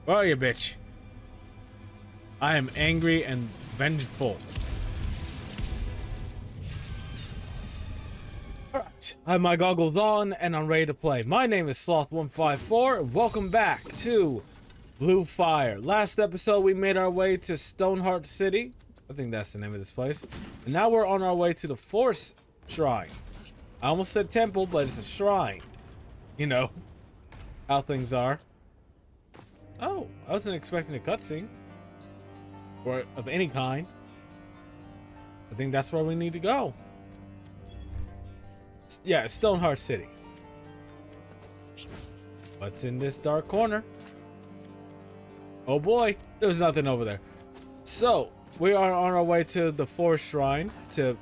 Where are you, bitch? I am angry and vengeful. Alright, I have my goggles on and I'm ready to play. My name is Sloth154 and welcome back to Blue Fire. Last episode we made our way to Stoneheart City. I think that's the name of this place. And now we're on our way to the Force Shrine. I almost said temple, but it's a shrine. You know how things are. Oh, I wasn't expecting a cutscene. Or of any kind. I think that's where we need to go. Yeah, Stoneheart City. What's in this dark corner? Oh boy, there's nothing over there. So, we are on our way to the Force Shrine to,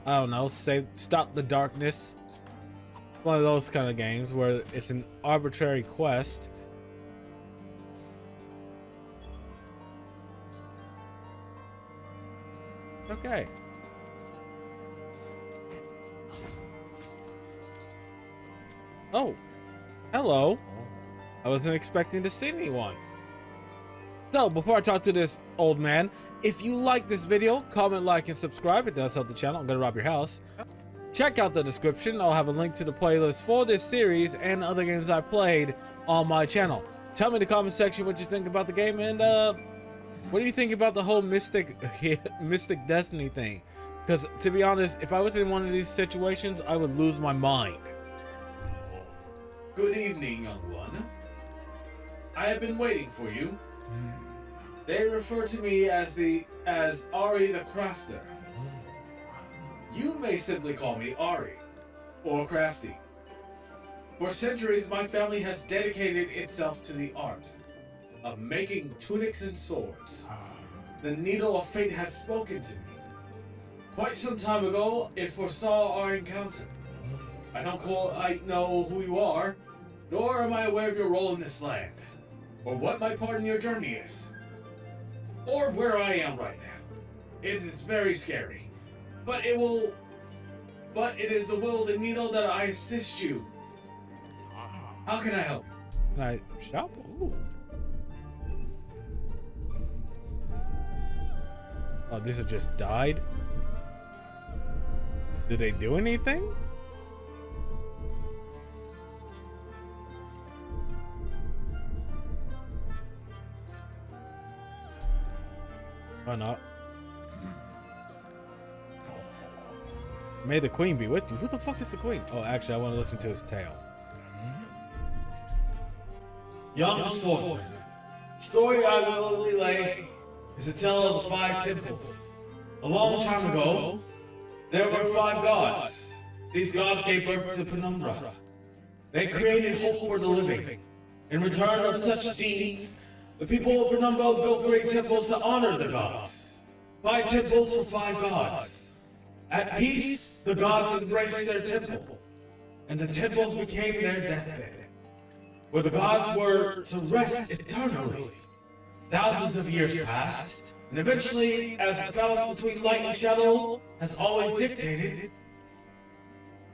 I don't know, stop the darkness. One of those kind of games where it's an arbitrary quest. Okay. Oh, hello. I wasn't expecting to see anyone. So, before I talk to this old man, if you like this video, comment, like, and subscribe. It does help the channel. I'm gonna rob your house. Check out the description. I'll have a link to the playlist for this series and other games I played on my channel. Tell me in the comment section what you think about the game, and what do you think about the whole Mystic Destiny thing? Because, to be honest, if I was in one of these situations, I would lose my mind. Good evening, young one. I have been waiting for you. They refer to me as Ari the Crafter. You may simply call me Ari, or Crafty. For centuries, my family has dedicated itself to the art of making tunics and swords. The needle of fate has spoken to me. Quite some time ago, it foresaw our encounter. I don't know who you are, nor am I aware of your role in this land, or what my part in your journey is, or where I am right now. It is very scary, but it is the will of the needle that I assist you. How can I help? Can I shop? Ooh. Oh, these have just died? Did they do anything? Why not? May the queen be with you. Who the fuck is the queen? Oh, actually, I want to listen to his tale. Young swordsman, story I will relay is a tale of the 5 temples. A long time ago, there were 5 gods. These gods gave birth to Penumbra. They created hope for the living. In return of such deeds, the people of Penumbra built great temples to honor the gods. 5 temples for 5 gods. At peace, the gods embraced their temple, and the temples became their deathbed, where the gods were to rest eternally. Thousands of years passed, and eventually, as the balance between light and shadow has always dictated,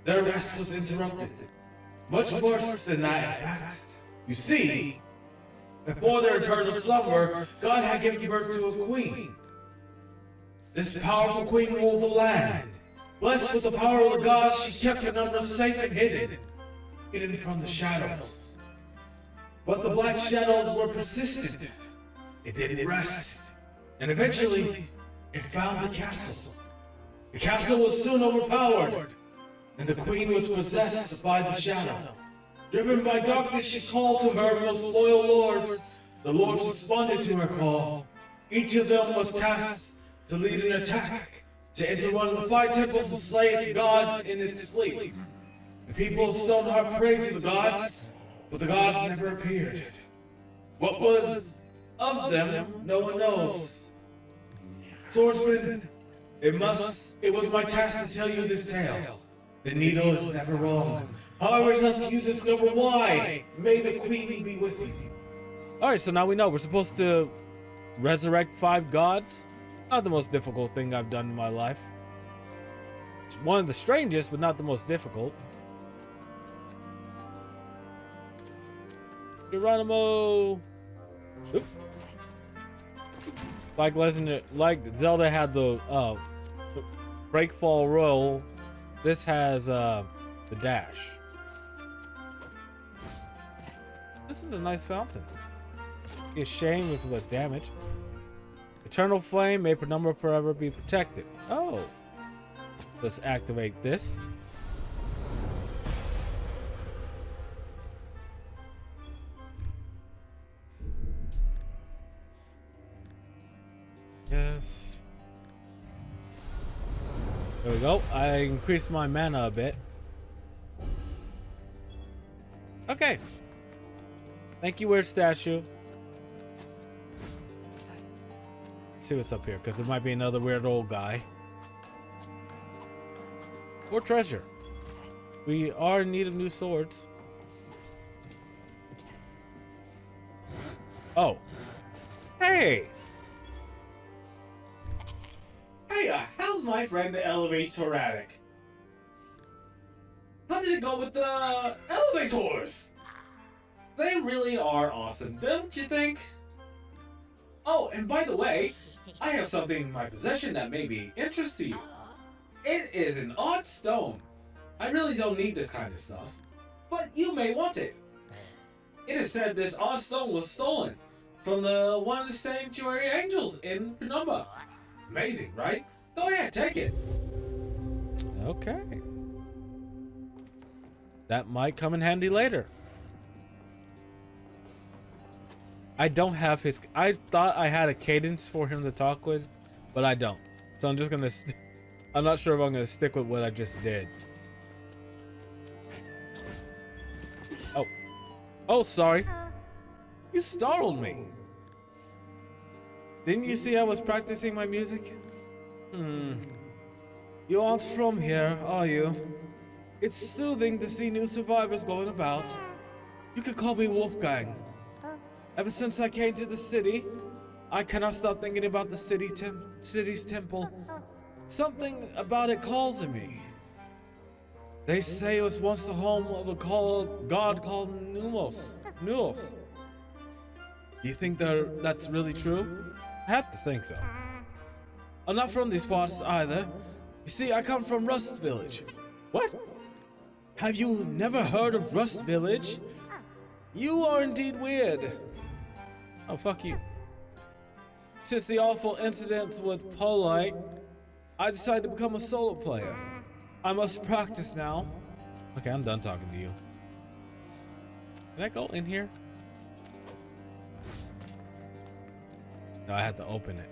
their rest was interrupted. Much worse than that, in fact. You see, before their eternal slumber, God had given birth to a queen. This powerful queen ruled the land. Blessed with the power of the gods, she kept Penumbra safe and hidden from the shadows. But the black shadows were persistent. It didn't rest. And eventually, it found the castle. The castle was soon overpowered, and the queen was possessed by the shadow. Driven by darkness, she called to her most loyal lords. The lords responded to her call. Each of them was tasked to lead an attack, to enter one of the 5 temples and slay its god in its sleep. The people of Stoneheart prayed to the gods, but the gods never appeared. What was of them, no one knows. Swordsman, it was my task to tell you this tale. The needle is never wrong. However, it's up to you to discover why. May the queen be with you. Alright, so now we know we're supposed to resurrect 5 gods. Not the most difficult thing I've done in my life. It's one of the strangest, but not the most difficult. Geronimo. Oop. Like Zelda had the break fall roll, this has the dash. This is a nice fountain. Be a shame if it was damaged. Eternal flame may penumbra forever be protected. Oh, let's activate this. Yes. There we go. I increased my mana a bit. Okay. Thank you, weird statue. Let's see what's up here, because there might be another weird old guy. Or treasure. We are in need of new swords. Oh. Hey! Hey, how's my friend the Elevator-atic? How did it go with the elevators? They really are awesome, don't you think? Oh, and by the way, I have something in my possession that may be interest to you. It is an odd stone. I really don't need this kind of stuff, but you may want it. It is said this odd stone was stolen from one of the sanctuary angels in Penumbra. Amazing, right? Go ahead, take it. Okay. That might come in handy later. I don't have his... I thought I had a cadence for him to talk with, but I don't. So I'm just gonna... I'm not sure if I'm gonna stick with what I just did. Oh. Oh, sorry. You startled me. Didn't you see I was practicing my music? You aren't from here, are you? It's soothing to see new survivors going about. You could call me Wolfgang. Ever since I came to the city, I cannot stop thinking about the city's temple. Something about it calls to me. They say it was once the home of a god called Numos. Do you think that's really true? I have to think so. I'm not from these parts either. You see, I come from Rust Village. What? Have you never heard of Rust Village? You are indeed weird. Oh, fuck you. Since the awful incident with Polite, I decided to become a solo player. I must practice now. Okay, I'm done talking to you. Can I go in here? No, I had to open it.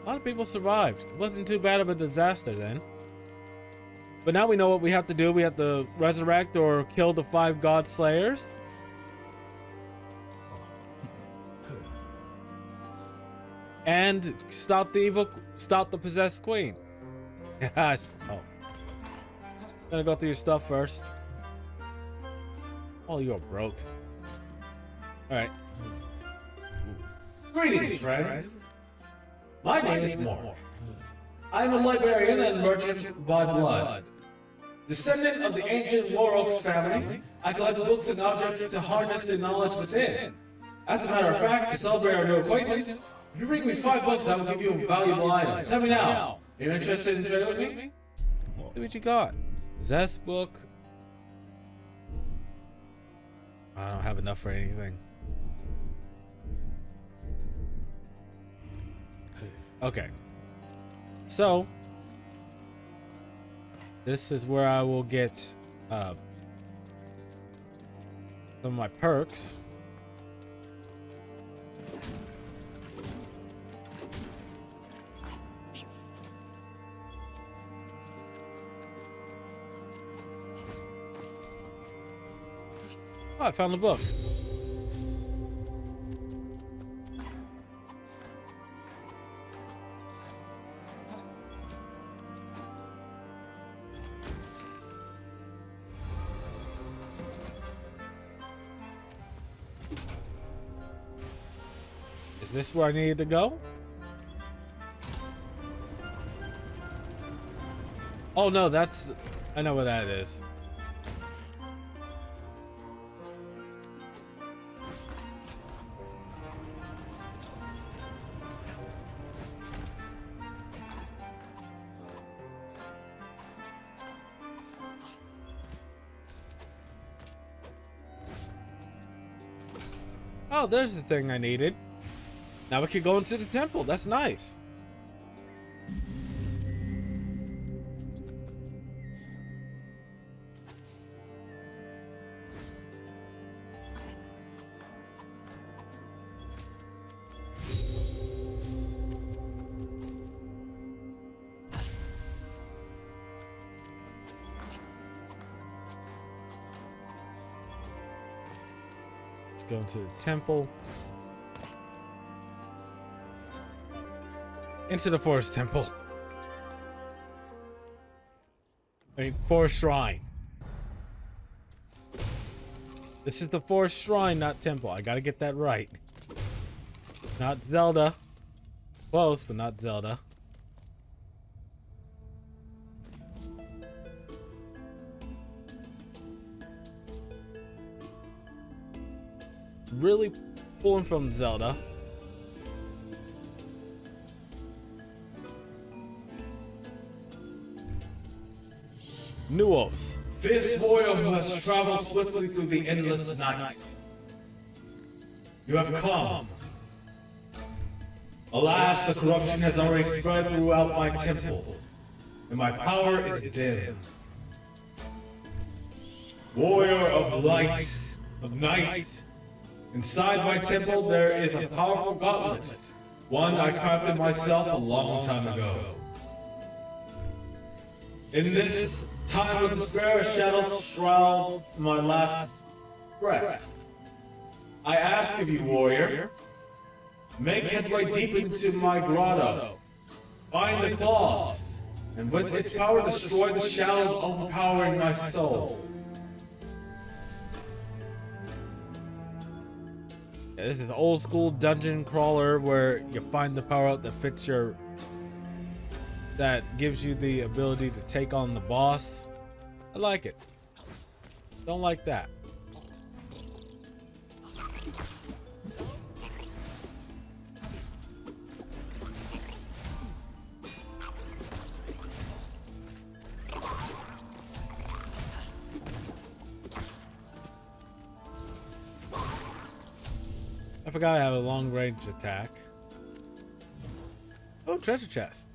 A lot of people survived. It wasn't too bad of a disaster then. But now we know what we have to do. We have to resurrect or kill the 5 god slayers. And stop the possessed queen. Yes. Oh. Gonna go through your stuff first. Oh, you're broke. Alright. Greetings, friend. My name is Mork. I am a librarian and merchant by blood. Descendant of the ancient Morox family, I collect books and objects to harness the knowledge within. As a matter of fact, to celebrate our new acquaintance, if you bring me 5 books, I will give you a valuable item. Tell me now, are you interested in trading with me? See what you got. Zest book. I don't have enough for anything. Okay. So, this is where I will get some of my perks. Oh, I found the book. Is this where I needed to go? Oh no, that's... I know what that is. Oh, there's the thing I needed. Now we can go into the temple. That's nice. Let's go into the temple. Into the forest temple. I mean, forest shrine. This is the forest shrine, not temple. I gotta get that right. Not Zelda. Close, but not Zelda. Really pulling from Zelda. Nuos. Fierce warrior who has traveled swiftly through the endless night. You have come. Alas, the corruption has already spread throughout my temple, and my power is dim. Warrior of light, of night, inside my temple there is a powerful gauntlet, one I crafted myself a long time ago. In this time of despair, shadows shroud my last breath. I ask of you, warrior, make headway deep into my grotto. Find the claws, and with its power destroy the shadows overpowering my soul. Yeah, this is old school dungeon crawler where you find the power up that fits your... that gives you the ability to take on the boss. I like it. Don't like that. I forgot I have a long range attack. Oh, treasure chest.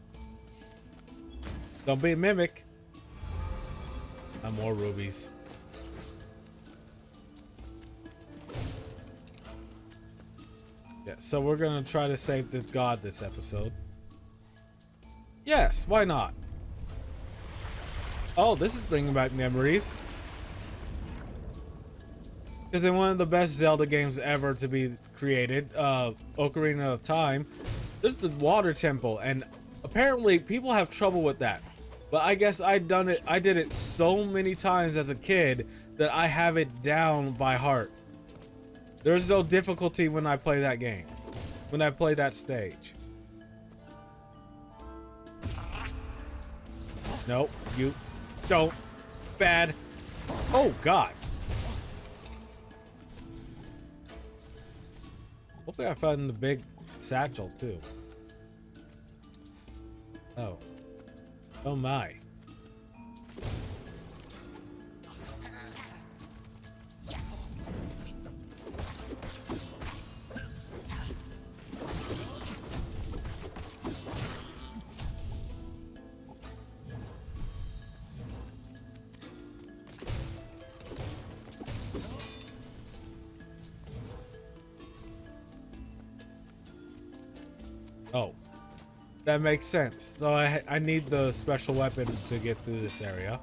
Don't be a mimic. And more rubies. Yeah, so we're gonna try to save this god this episode. Yes, why not? Oh, this is bringing back memories. Because in one of the best Zelda games ever to be created, Ocarina of Time, there's the water temple, and apparently people have trouble with that. But I guess I did it so many times as a kid that I have it down by heart. There's no difficulty when I play that game, when I play that stage. Nope, you don't. Bad. Oh God. Hopefully I found the big satchel too. Oh. Oh my. Oh. That makes sense. So I need the special weapon to get through this area.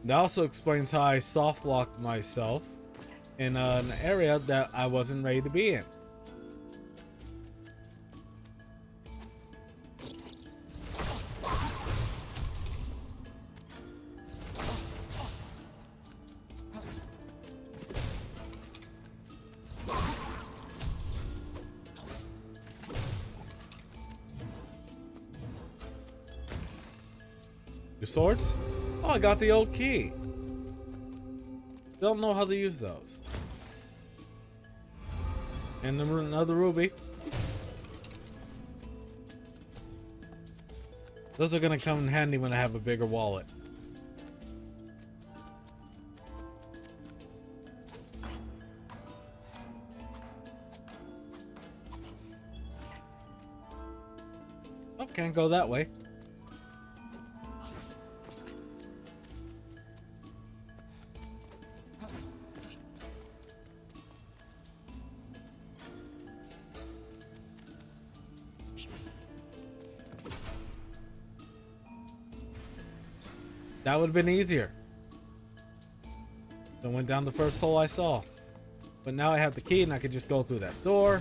It also explains how I soft locked myself in an area that I wasn't ready to be in. Your swords? Oh, I got the old key. Don't know how to use those. And another ruby. Those are gonna come in handy when I have a bigger wallet. Oh, can't go that way. That would have been easier. I went down the first hole I saw. But now I have the key and I can just go through that door.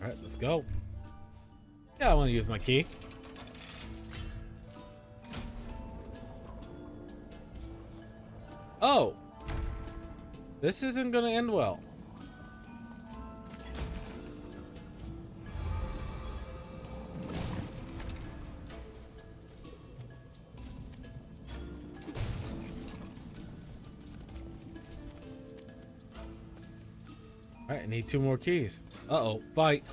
Alright, let's go. Yeah, I want to use my key. Oh! This isn't gonna end well. Alright, I need 2 more keys. Uh-oh, fight.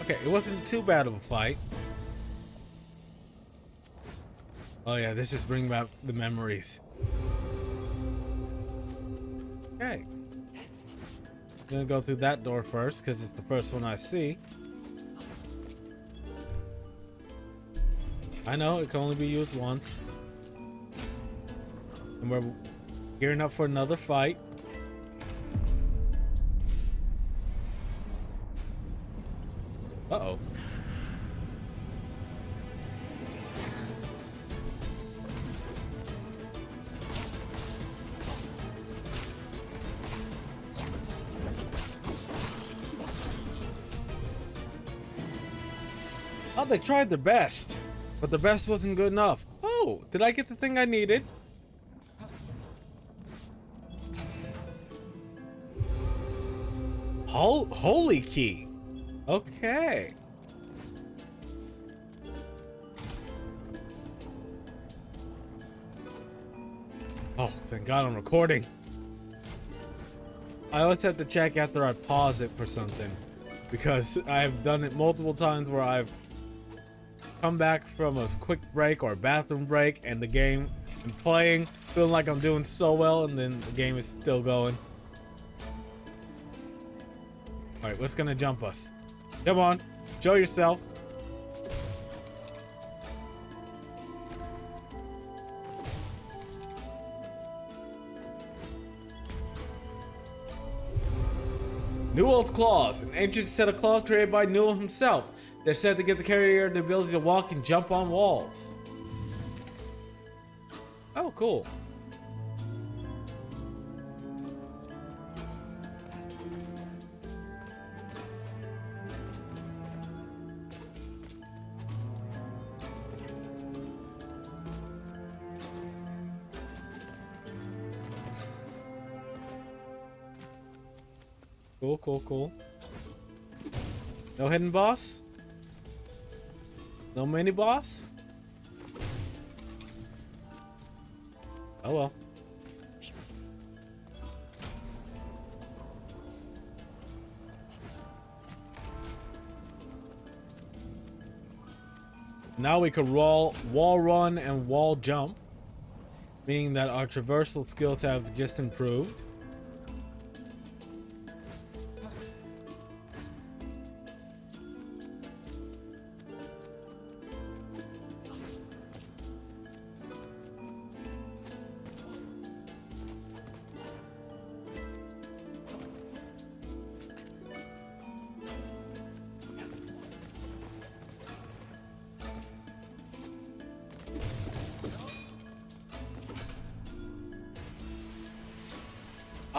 Okay, it wasn't too bad of a fight. Oh yeah, this is bringing back the memories. Okay. I'm gonna go through that door first because it's the first one I see. I know it can only be used once. And we're gearing up for another fight. Uh-oh. Oh, they tried their best, but the best wasn't good enough. Oh, did I get the thing I needed? Holy key. Okay. Oh, thank God I'm recording. I always have to check after I pause it for something, because I've done it multiple times where I've come back from a quick break or a bathroom break and the game I'm playing, feeling like I'm doing so well, and then the game is still going. Alright, what's gonna jump us? Come on, show yourself. Newell's Claws, an ancient set of claws created by Newell himself. They're said to give the carrier the ability to walk and jump on walls. Oh, cool. Cool, cool, cool. No hidden boss? No mini boss? Oh well. Now we could wall run and wall jump, meaning that our traversal skills have just improved.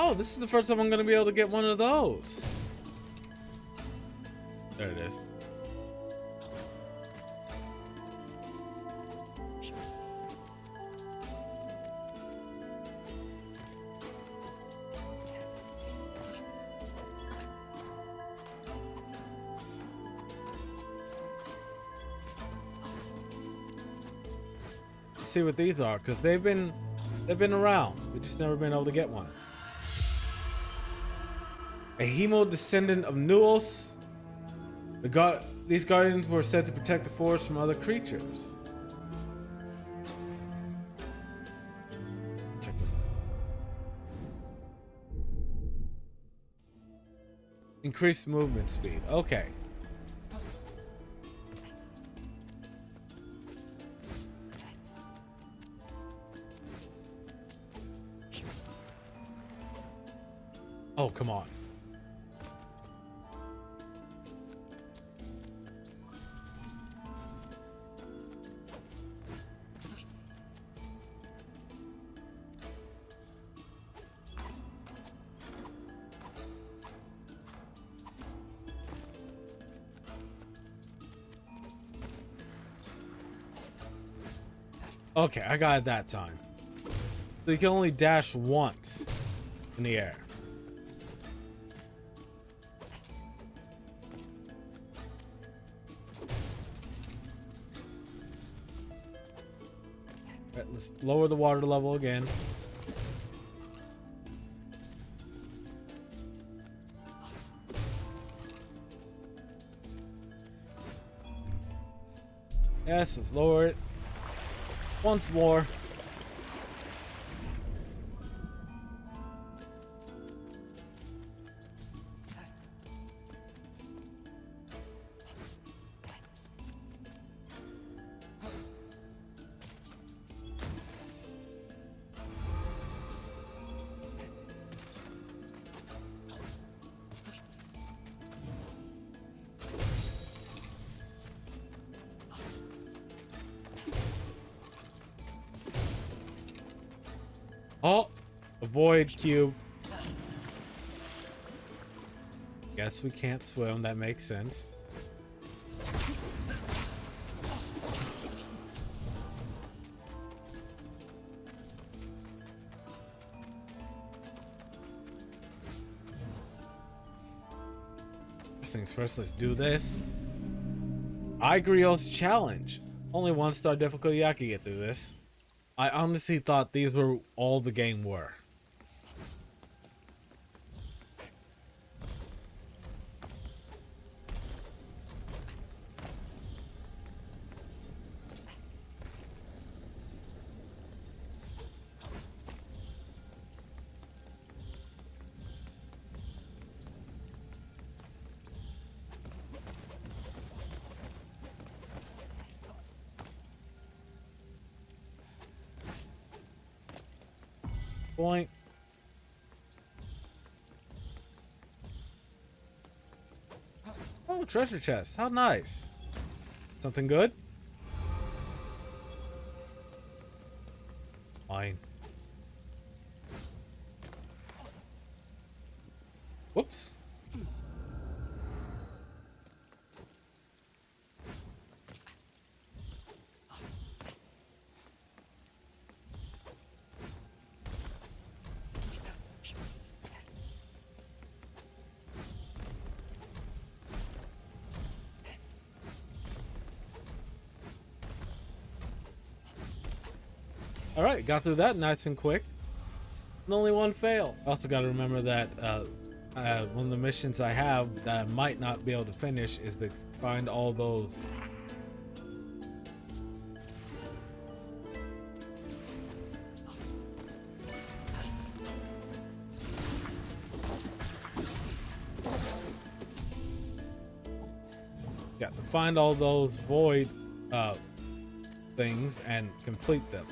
Oh, this is the first time I'm gonna be able to get one of those. There it is. See what these are, because they've been around. We just never been able to get one. A Hemo descendant of Nuos. These guardians were said to protect the forest from other creatures. Check this. Increased movement speed. Okay. Oh, come on. Okay, I got it that time. So you can only dash once in the air. All right, let's lower the water level again. Yes, let's lower it. Once more. Oh, avoid cube. Guess we can't swim. That makes sense. First things first, let's do this. Igrios challenge. Only 1-star difficulty. I can get through this. I honestly thought these were all the game were. Point. Oh, treasure chest. How nice. Something good? Fine. Whoops. All right, got through that nice and quick. And only one fail. Also got to remember that one of the missions I have that I might not be able to finish is to find all those. Got to find all those void things and complete them.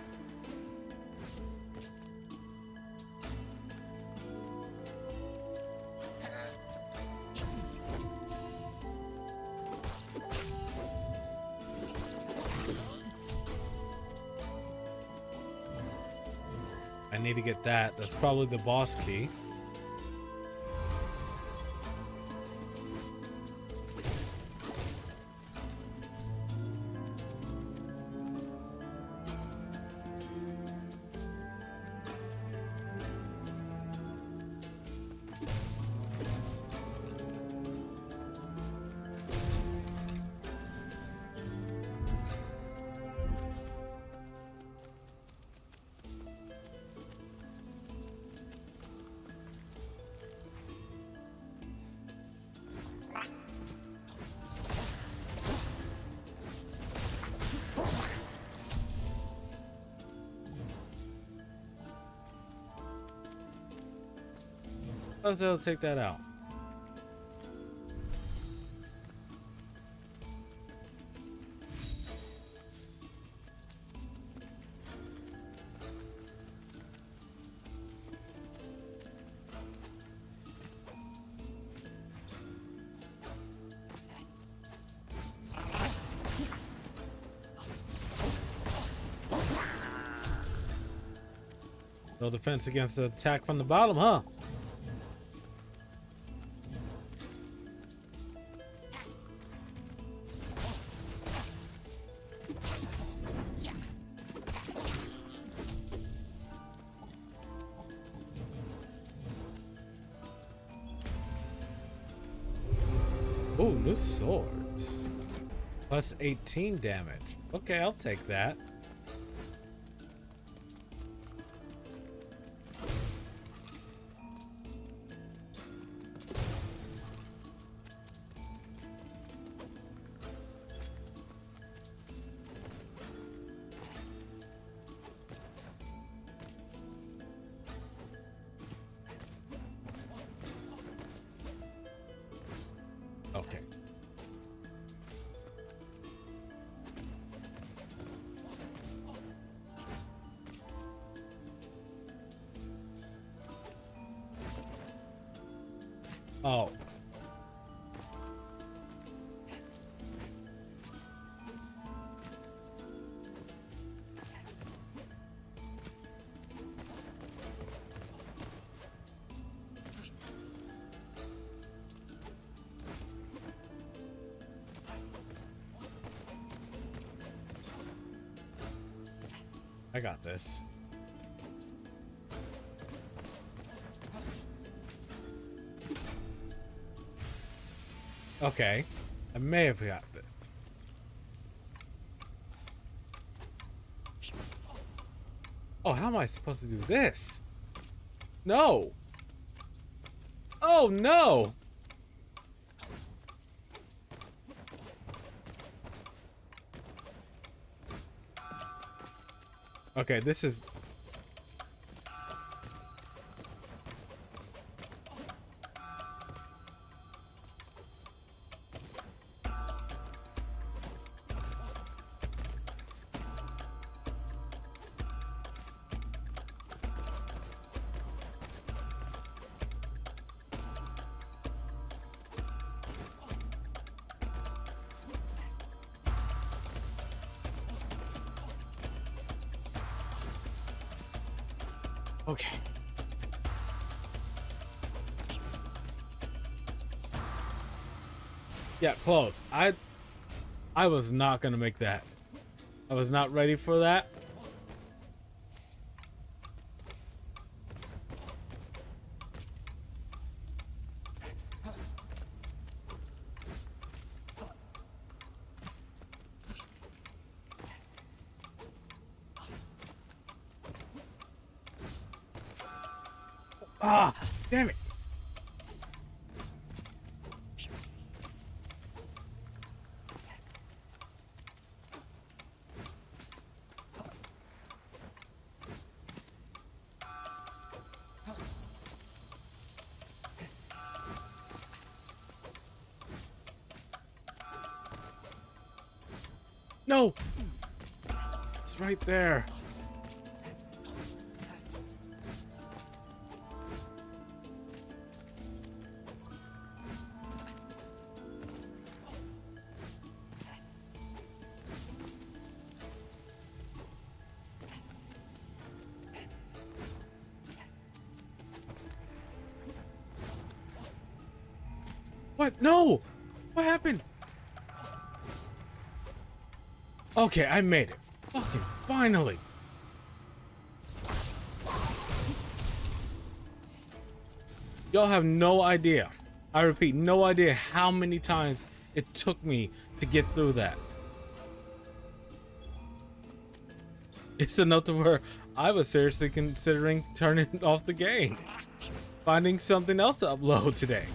I need to get that. That's probably the boss key. I was able to take that out. No defense against the attack from the bottom, huh? Oh, new swords. Plus 18 damage. Okay, I'll take that. Okay. Oh. I got this. Okay. I may have got this. Oh, how am I supposed to do this? No. Oh, no. Okay, this is... Okay. Yeah, close. I was not gonna make that. I was not ready for that. Ah, damn it. No. It's right there. What? No! What happened? Okay, I made it. Fucking finally. Y'all have no idea. I repeat, no idea how many times it took me to get through that. It's enough to where I was seriously considering turning off the game. Finding something else to upload today.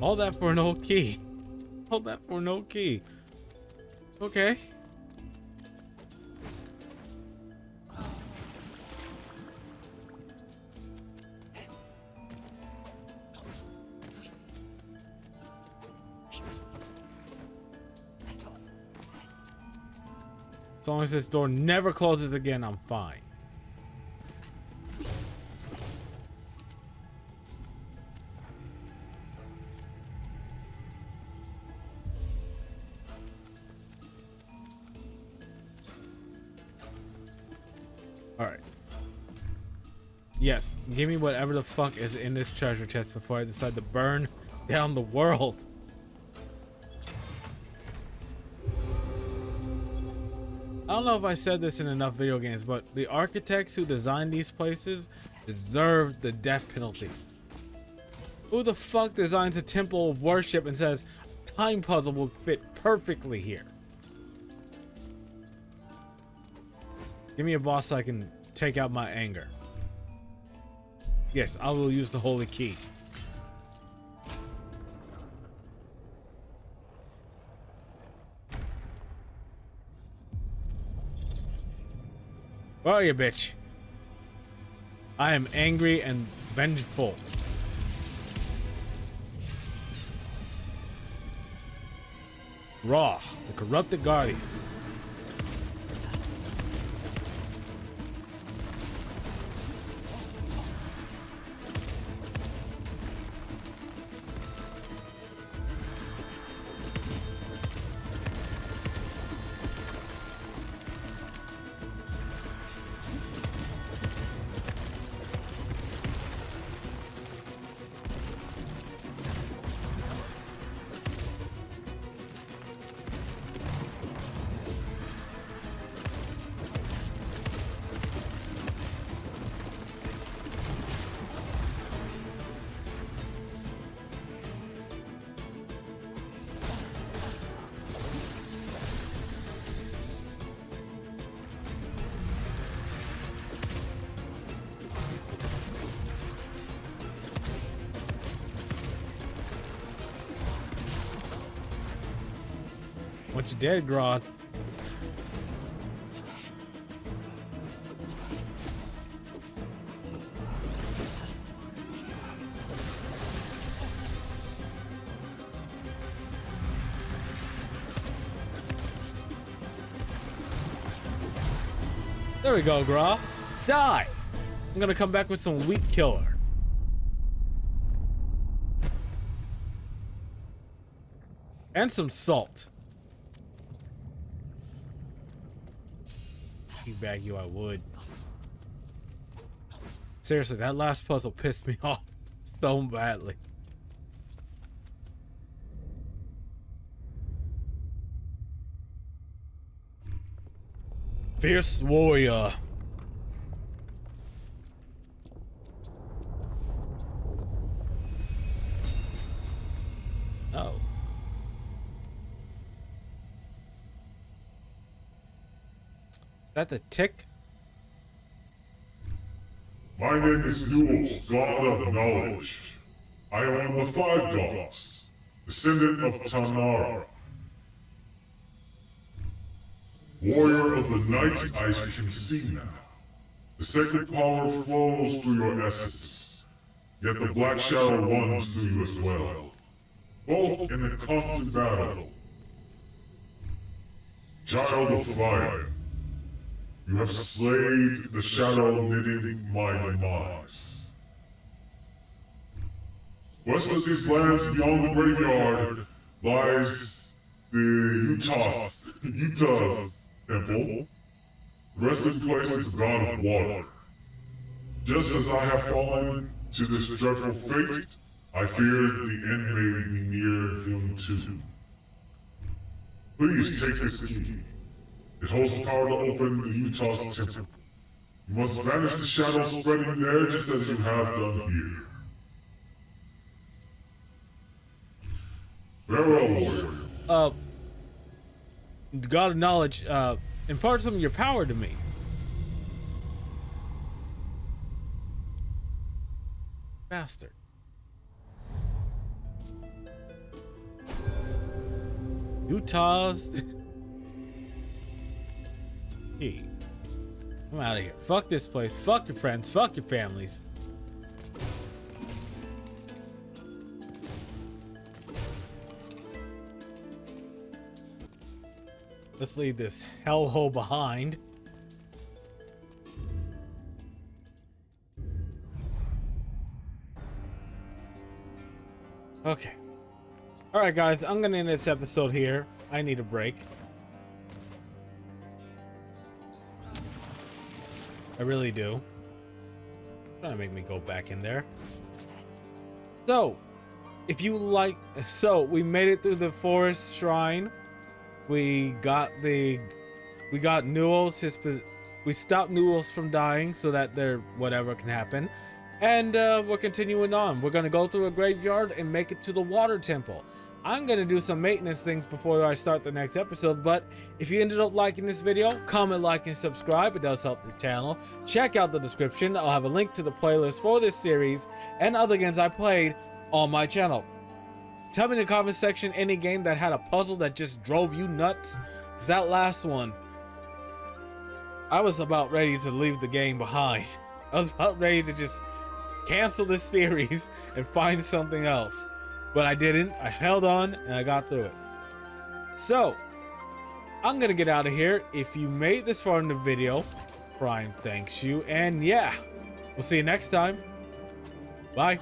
All that for no key. All that for no key. Okay. As long as this door never closes again, I'm fine. Alright. Yes, give me whatever the fuck is in this treasure chest before I decide to burn down the world. I don't know if I said this in enough video games, but the architects who designed these places deserve the death penalty. Who the fuck designs a temple of worship and says time puzzle will fit perfectly here? Give me a boss so I can take out my anger. Yes, I will use the holy key. Where are you, bitch? I am angry and vengeful. Ra, the corrupted guardian. Once you're dead, Grodd. There we go, Grodd. Die! I'm gonna come back with some weak killer. And some salt. Teabag you, I would. Seriously, that last puzzle pissed me off so badly. Fierce warrior. Oh. Is that the tick? My name is Nuos, God of Knowledge. I am one of the 5 gods, descendant of Tanara. Warrior of the night, I can see now. The sacred power flows through your essence, yet the black shadow runs through you as well, both in a constant battle. Child of fire, you have slayed the shadow knitting my demise. West of these lands beyond the graveyard lies the Utah's temple, the resting place of the god of water. Just as I have fallen, to this dreadful fate, I fear the end may be near him too. Please take this key. It holds the power to open the Utah's temple. You must vanish the shadows spreading there just as you have done here. Farewell, warrior. God of knowledge, impart some of your power to me. Bastard. Utah's key. I'm out of here. Fuck this place. Fuck your friends. Fuck your families. Let's leave this hellhole behind. Okay. Alright guys, I'm gonna end this episode here. I need a break. I really do. Trying to make me go back in there. So, if you like... So, we made it through the forest shrine. We got Newell's, we stopped Newell's from dying so that whatever can happen. And we're continuing on. We're gonna go through a graveyard and make it to the water temple. I'm gonna do some maintenance things before I start the next episode, but if you ended up liking this video, comment, like, and subscribe. It does help the channel. Check out the description. I'll have a link to the playlist for this series and other games I played on my channel. Tell me in the comment section any game that had a puzzle that just drove you nuts. Because that last one, I was about ready to leave the game behind. I was about ready to just cancel this series and find something else. But I didn't. I held on and I got through it. So, I'm going to get out of here. If you made this far in the video, Prime thanks you. And yeah, we'll see you next time. Bye.